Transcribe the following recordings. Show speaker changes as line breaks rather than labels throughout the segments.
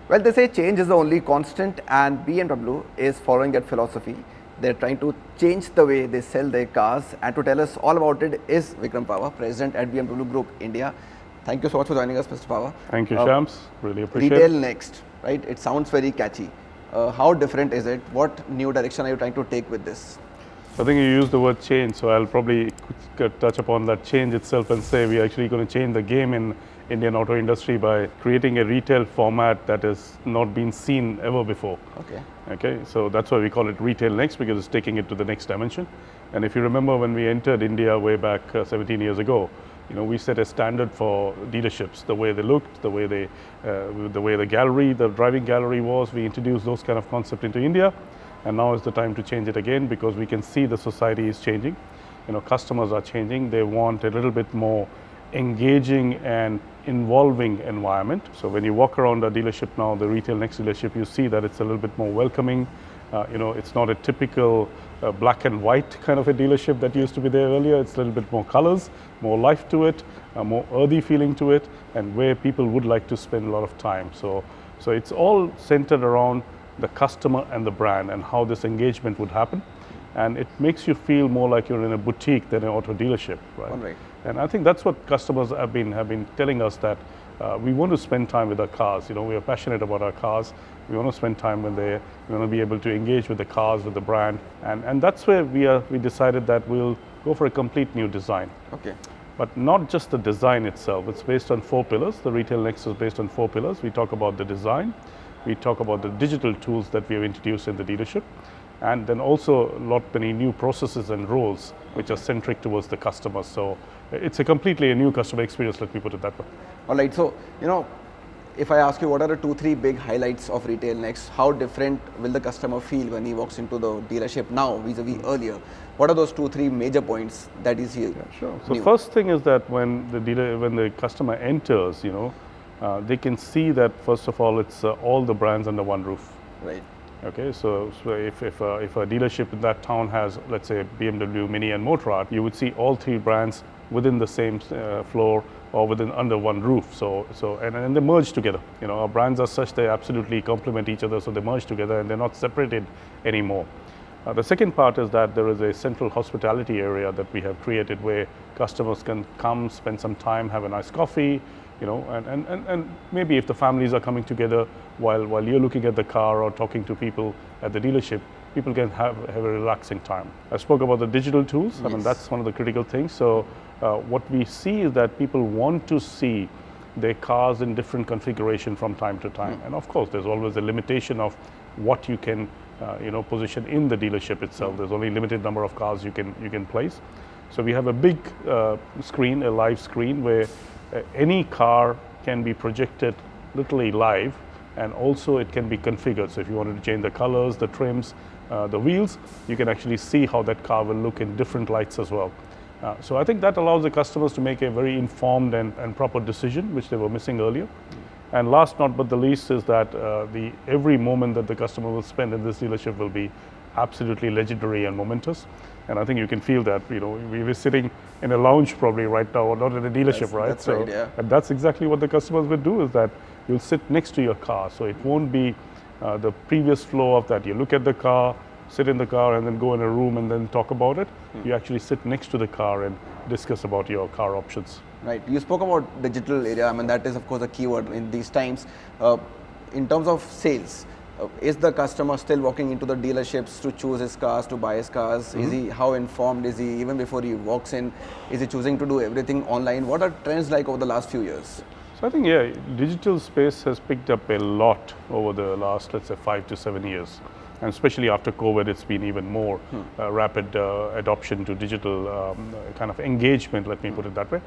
Well, they say change is the only constant, and BMW is following that philosophy. They're trying to change the way they sell their cars. And to tell us all about it is Vikram Pawan, President at BMW Group India. Thank you so much for joining us, Mr. Pawan.
Thank you, Shams. Really appreciate it.
Retail.Next, right? It sounds very catchy. How different is it? What new direction are you trying to take with this?
I think you used the word change, so I'll probably touch upon that change itself and say we're actually going to change the game in Indian auto industry by creating a retail format that has not been seen ever before. Okay, so that's why we call it Retail.Next, because it's taking it to the next dimension. And if you remember when we entered India way back 17 years ago, we set a standard for dealerships, the way they looked, the way the gallery, the driving gallery was. We introduced those kind of concepts into India, and now is the time to change it again, because we can see the society is changing. Customers are changing. They want a little bit more engaging and involving environment. So when you walk around a dealership now, the Retail.Next dealership, you see that it's a little bit more welcoming. It's not a typical black and white kind of a dealership that used to be there earlier. It's a little bit more colors, more life to it, more earthy feeling to it, and where people would like to spend a lot of time. So it's all centered around the customer and the brand and how this engagement would happen. And it makes you feel more like you're in a boutique than an auto dealership, right?
All right.
And I think that's what customers have been telling us, that we want to spend time with our cars. We are passionate about our cars. We want to spend time when we want to be able to engage with the cars, with the brand, and that's where we decided that we'll go for a complete new design.
Okay.
But not just the design itself. It's based on 4 pillars. The Retail.Next is based on 4 pillars. We talk about the design. We talk about the digital tools that we have introduced in the dealership. And then also many new processes and roles which are centric towards the customer. So it's a completely new customer experience, let me put it that way.
All right, so if I ask you what are the 2-3 big highlights of Retail.Next, how different will the customer feel when he walks into the dealership now vis-a-vis earlier? What are those 2-3 major points that is here?
Yeah, sure. So first thing is that when the customer enters, they can see that first of all it's all the brands under one roof.
Right.
Okay, so if a dealership in that town has, let's say, BMW, Mini and Motorrad, you would see all 3 brands within the same floor or under one roof. And they merge together. Our brands are such, they absolutely complement each other, so they merge together and they're not separated anymore. The second part is that there is a central hospitality area that we have created where customers can come, spend some time, have a nice coffee, and maybe if the families are coming together while you're looking at the car or talking to people at the dealership, people can have a relaxing time. I spoke about the digital tools.
Yes.
I mean, that's one of the critical things. So what we see is that people want to see their cars in different configuration from time to time. And of course, there's always a limitation of what you can position in the dealership itself. There's only a limited number of cars you can place. So we have a big screen, a live screen, where any car can be projected literally live, and also it can be configured. So if you wanted to change the colors, the trims, the wheels, you can actually see how that car will look in different lights as well. So I think that allows the customers to make a very informed and proper decision, which they were missing earlier. And last but not the least is that every moment that the customer will spend in this dealership will be absolutely legendary and momentous. And I think you can feel that. We were sitting in a lounge probably right now, or not in a dealership, right?
That's right, yeah.
And that's exactly what the customers will do, is that you'll sit next to your car. So it won't be the previous flow of that. You look at the car, sit in the car, and then go in a room and then talk about it. You actually sit next to the car and discuss about your car options.
Right. You spoke about digital area. I mean, that is of course a keyword in these times. In terms of sales, is the customer still walking into the dealerships to choose his cars, to buy his cars? Mm-hmm. How informed is he even before he walks in? Is he choosing to do everything online? What are trends like over the last few years?
So I think, digital space has picked up a lot over the last, let's say, 5 to 7 years. And especially after COVID, it's been even more rapid adoption to digital kind of engagement, let me put it that way.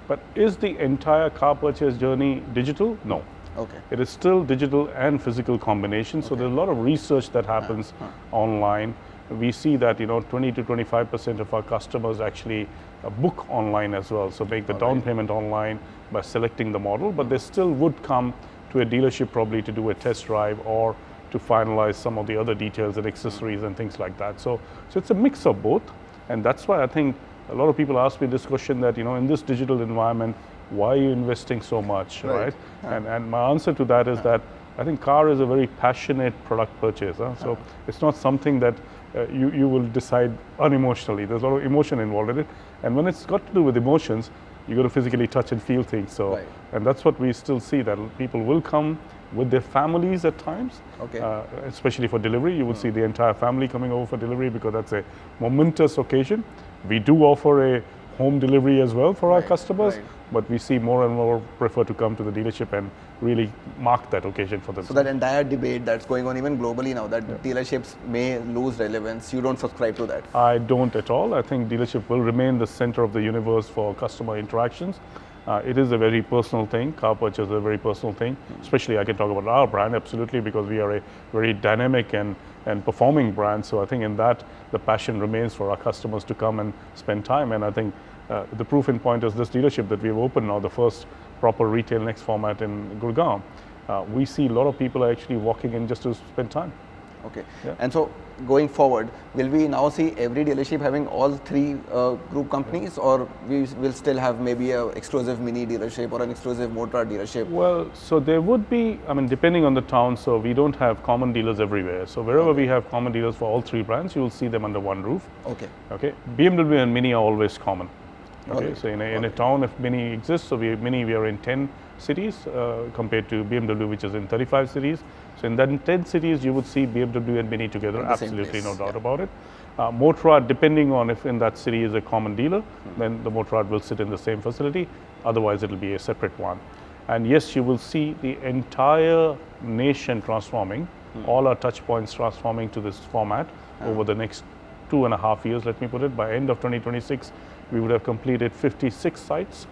But is the entire car purchase journey digital? No.
Okay.
It is still digital and physical combination. So there's a lot of research that happens online. We see that 20 to 25% of our customers actually book online as well. So make the down payment online by selecting the model, but they still would come to a dealership probably to do a test drive or to finalize some of the other details and accessories and things like that. So it's a mix of both, and that's why I think a lot of people ask me this question that, in this digital environment, why are you investing so much, right? And my answer to that is that I think car is a very passionate product purchase. So it's not something that you will decide unemotionally. There's a lot of emotion involved in it. And when it's got to do with emotions, you got to physically touch and feel things. So,
Right.
and that's what we still see, that people will come with their families at times,
Okay.
especially for delivery. You will see the entire family coming over for delivery because that's a momentous occasion. We do offer a home delivery as well for our
Right,
customers,
right.
but we see more and more prefer to come to the dealership and really mark that occasion for
So
themselves.
that entire debate that's going on even globally now, that dealerships may lose relevance, you don't subscribe to that.
I don't at all. I think dealership will remain the center of the universe for customer interactions. It is a very personal thing. Car purchase is a very personal thing. Especially I can talk about our brand, absolutely, because we are a very dynamic and performing brand. So I think in that, the passion remains for our customers to come and spend time. And I think the proof in point is this dealership that we've opened now, the first proper Retail.Next format in Gurgaon. We see a lot of people are actually walking in just to spend time.
Okay.
Yeah.
And so going forward, will we now see every dealership having all three group companies, or we will still have maybe an exclusive mini dealership or an exclusive motor dealership?
Well, so there would be, I mean, depending on the town, so we don't have common dealers everywhere. So wherever we have common dealers for all three brands, you will see them under one roof.
Okay.
Okay. BMW and Mini are always common. Okay.
Alright.
So in a town, if Mini exists, so we are in 10 cities compared to BMW, which is in 35 cities. So in that 10 cities, you would see BMW and Mini together.
In the same
Absolutely, no
place,
doubt about it. Motorrad, depending on if in that city is a common dealer, then the Motorrad will sit in the same facility. Otherwise, it will be a separate one. And yes, you will see the entire nation transforming, all our touch points transforming to this format over the next 2.5 years, let me put it. By end of 2026, we would have completed 56 sites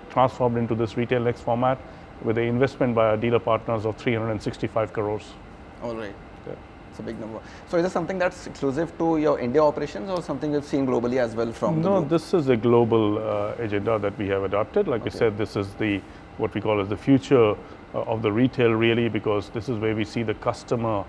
transformed into this Retail.Next format with the investment by our dealer partners of 365 crores.
All right.
Yeah.
It's a big number. So is this something that's exclusive to your India operations, or something we've seen globally as well from the
No,
group?
this is a global agenda that we have adopted. Like I said, this is what we call as the future of the retail, really, because this is where we see the customer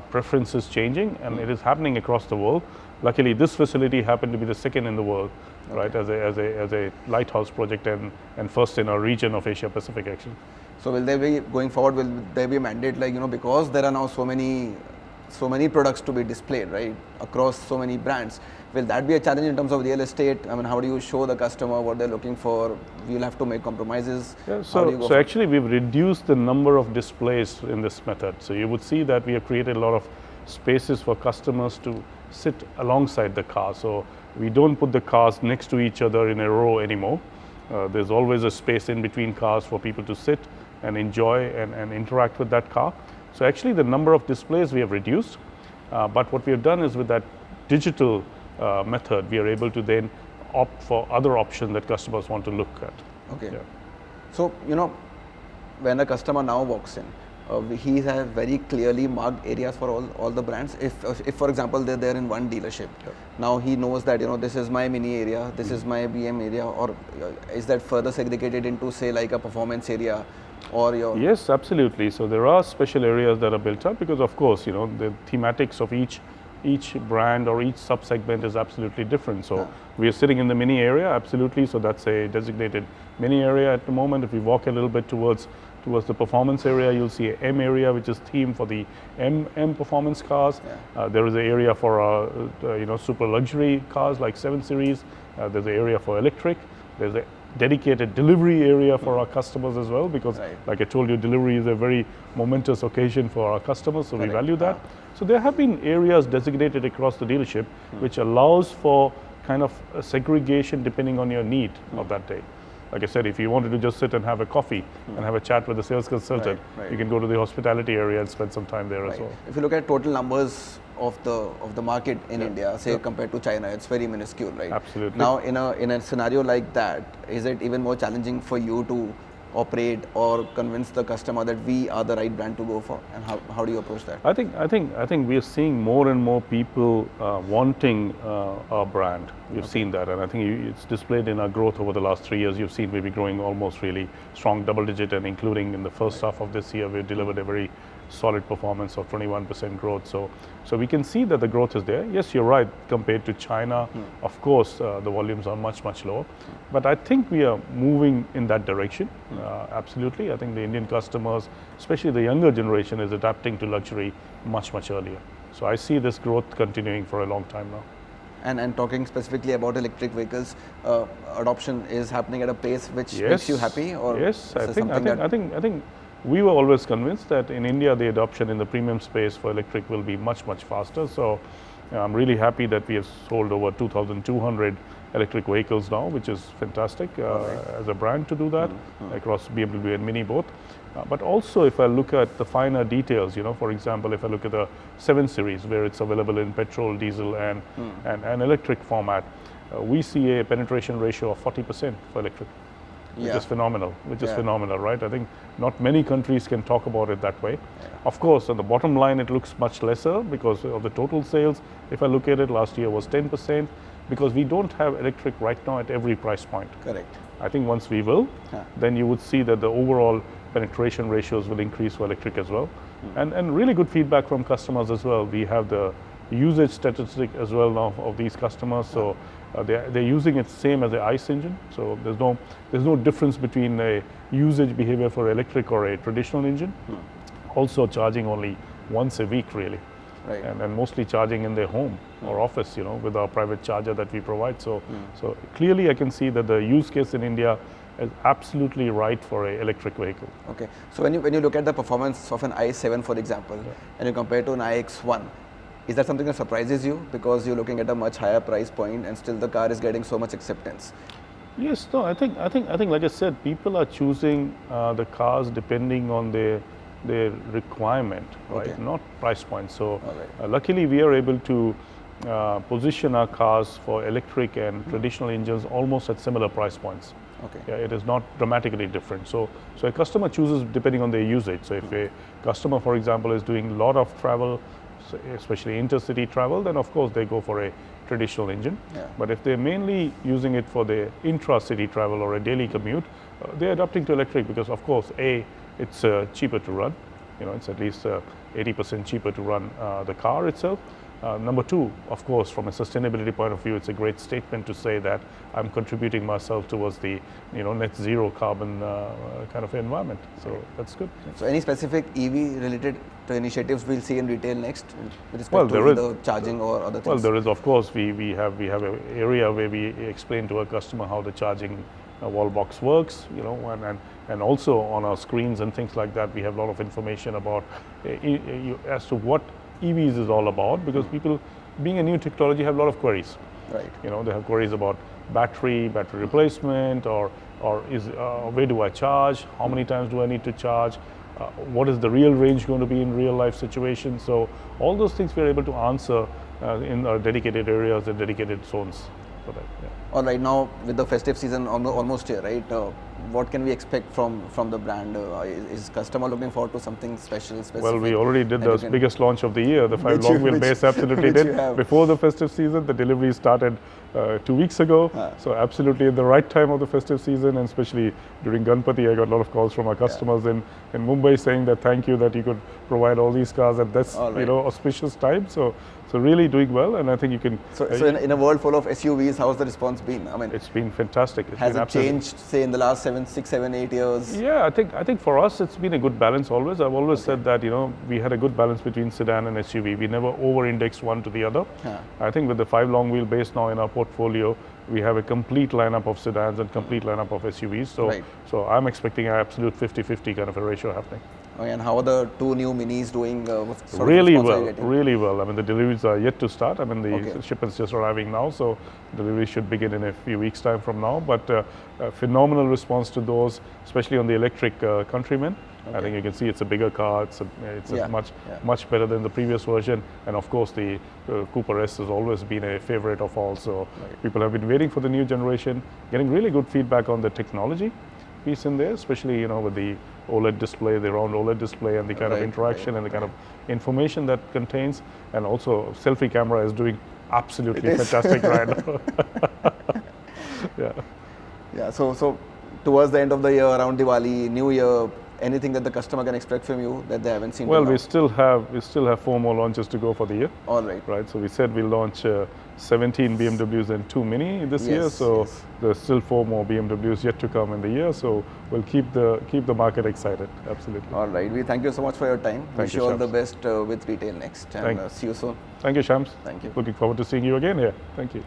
preferences changing, and it is happening across the world. Luckily, this facility happened to be the second in the world, right, as a lighthouse project and first in our region of Asia Pacific, actually.
So will there be, going forward, will there be a mandate, like, because there are now so many products to be displayed, right, across so many brands, will that be a challenge in terms of real estate? I mean, how do you show the customer what they're looking for? We'll have to make compromises.
Yeah,
How do you go
so actually we've reduced the number of displays in this method. So you would see that we have created a lot of spaces for customers to sit alongside the car. So we don't put the cars next to each other in a row anymore. There's always a space in between cars for people to sit and enjoy and interact with that car. So actually the number of displays we have reduced, but what we have done is with that digital method, we are able to then opt for other options that customers want to look at.
Okay.
Yeah.
So, when a customer now walks in, he has very clearly marked areas for all the brands. If for example, they're there in one dealership, now he knows that, this is my Mini area, this is my BM area, or is that further segregated into, say, like a performance area, or your...
Yes, absolutely. So there are special areas that are built up because, of course, the thematics of each brand or each sub-segment is absolutely different. So we are sitting in the Mini area, absolutely. So that's a designated Mini area at the moment. If we walk a little bit towards the performance area, you'll see a M area, which is themed for the M performance cars. There is an area for super luxury cars like 7 Series. There's an area for electric. There's a dedicated delivery area for our customers as well, because like I told you, delivery is a very momentous occasion for our customers, so we value that. So there have been areas designated across the dealership which allows for kind of a segregation depending on your need of that day. Like I said, if you wanted to just sit and have a coffee and have a chat with the sales consultant, you can go to the hospitality area and spend some time there as well.
If you look at total numbers of the market in India, say compared to China, it's very minuscule, right?
Absolutely.
Now, in a scenario like that, is it even more challenging for you to operate or convince the customer that we are the right brand to go for? And how do you approach that?
I think we are seeing more and more people wanting our brand. We've seen that, and I think it's displayed in our growth over the last 3 years. You've seen we've been growing almost really strong double digit, and including in the first half of this year, we've delivered a very solid performance of 21% growth. So we can see that the growth is there. Yes, you're right. Compared to China, of course, the volumes are much lower. But I think we are moving in that direction. absolutely. I think the Indian customers, especially the younger generation, is adapting to luxury much, much earlier. So I see this growth continuing for a long time now.
And talking specifically about electric vehicles, adoption is happening at a pace which makes you happy, or
yes,
is this
I think we were always convinced that in India the adoption in the premium space for electric will be much, much faster. So I'm really happy that we have sold over 2,200 electric vehicles now, which is fantastic as a brand to do that across BMW and Mini both. But also, if I look at the finer details, for example, if I look at the 7 Series, where it's available in petrol, diesel, and electric format, we see a penetration ratio of 40% for electric, which is phenomenal. Is phenomenal, right? I think not many countries can talk about it that way. Of course, on the bottom line, it looks much lesser because of the total sales. If I look at it, last year was 10%, because we don't have electric right now at every price point.
Correct.
I think once we will, then you would see that the overall penetration ratios will increase for electric as well. And really good feedback from customers as well. We have the usage statistic as well now of these customers. So they're using it same as the ICE engine. So there's no difference between a usage behavior for electric or a traditional engine. Also charging only once a week really.
Right.
And mostly charging in their home or office, with our private charger that we provide. So clearly I can see that the use case in India is absolutely right for an electric vehicle.
Okay. So when you look at the performance of an i7, for example, and you compare to an iX1, is that something that surprises you, because you're looking at a much higher price point and still the car is getting so much acceptance?
Yes, no, I think like I said, people are choosing the cars depending on their requirement, right? Not price point. So luckily we are able to position our cars for electric and traditional engines almost at similar price points.
Okay.
Yeah, it is not dramatically different. So a customer chooses depending on their usage. So if a customer, for example, is doing a lot of travel, especially intercity travel, then of course they go for a traditional engine. But if they're mainly using it for the intra-city travel or a daily commute, they're adapting to electric because, of course, it's cheaper to run. It's at least 80% cheaper to run the car itself. Number two, of course, from a sustainability point of view, it's a great statement to say that I'm contributing myself towards the net zero carbon kind of environment. So that's good.
So any specific EV related to initiatives we'll see in Retail.Next with respect to either charging or other things?
Well, there is, of course, we have an area where we explain to our customer how the charging wall box works, and also on our screens and things like that, we have a lot of information about as to what EVs is all about, because people, being a new technology, have a lot of queries.
Right.
They have queries about battery replacement, or where do I charge? How many times do I need to charge? What is the real range going to be in real life situations? So all those things we are able to answer in our dedicated areas and dedicated zones for that.
All right, now with the festive season almost here, right? What can we expect from the brand? Is customer looking forward to something specific?
Well, we already did the biggest launch of the year, the 5 long wheelbase, absolutely did. Before the festive season, the delivery started 2 weeks ago. So absolutely at the right time of the festive season, and especially during Ganpati, I got a lot of calls from our customers in Mumbai saying that thank you that you could provide all these cars at this auspicious time. So really doing well, and I think you can.
So in a world full of SUVs, how's the response been? I mean,
it's been fantastic.
Has it changed, say, in the last 6, 7, 8 years?
Yeah, I think for us it's been a good balance always. I've always said that we had a good balance between sedan and SUV. We never over-indexed one to the other. I think with the 5 long wheelbase now in our portfolio, we have a complete lineup of sedans and complete lineup of SUVs. So I'm expecting an absolute 50-50 kind of a ratio happening.
Okay, and how are the 2 new minis doing?
Really well. I mean, the deliveries are yet to start. I mean, the shipments just arriving now, so delivery should begin in a few weeks' time from now. But a phenomenal response to those, especially on the electric Countryman. I think you can see it's a bigger car. It's much better than the previous version. And of course, the Cooper S has always been a favorite of all. So people have been waiting for the new generation, getting really good feedback on the technology piece in there, especially with the OLED display, the round OLED display, and the kind of interaction and the kind of information that contains. And also, selfie camera is doing absolutely fantastic right now.
Yeah. So towards the end of the year, around Diwali, New Year, anything that the customer can expect from you that they haven't seen?
Well,
till now?
we still have 4 more launches to go for the year.
All right.
Right. So we said we'll launch 17 BMWs and 2 Mini this year.
Yes,
So
yes.
there's still 4 more BMWs yet to come in the year. So we'll keep the market excited. Absolutely.
All right. We thank you so much for your time. Wish
you,
you all the
Shams.
best with Retail Next, and
Thank-
see you soon.
Thank you, Shams.
Thank you.
Looking forward to seeing you again here. Thank you.